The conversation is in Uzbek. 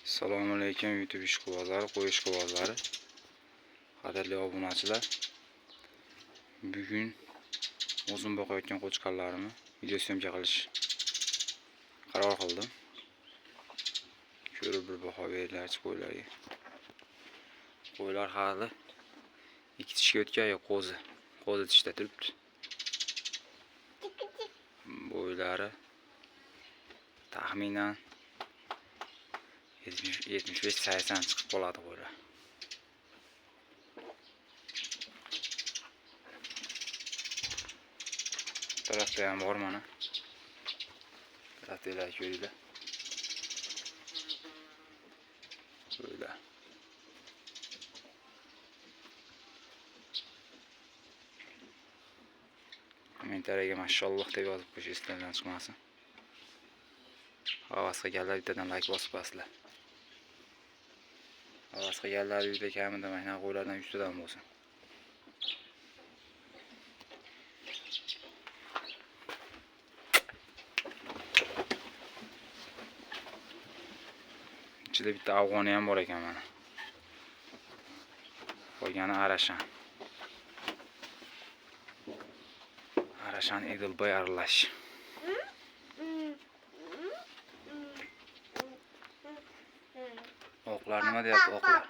Assalomu alaykum YouTube ishqibozlari, qo'y ishqibozlari, qadrli obunachilar. Bugun o'zim boqayotgan qo'chqarlarimni video syomka qilish qaror qildim. Ko'rib bir baho beringlarchi qo'ylarga. Qo'ylar hali ikki tishga o'tgan yo'q, qo'zi tishda turibdi. Bo'ylari taxminan 75-80 chiqib qoladi qo'ylar. Tarafda ham bor mana. Tarafdagilar ko'ringlar. Qo'ylar. Kommentariyaga mashalloh deb yozib qo'yish esingizdan chiqmasin. Havas qilganlar bittadan like bosib qo'yasizlar. Havas qilganlar uyda kamida mana qo'ylardan 3 tadan bo'lsin. İçinde bitta afg'oni ham bor ekan mana. Qolgani arashan. Arashan Edilboy aralash. Oqlar nima deyapti oqlar?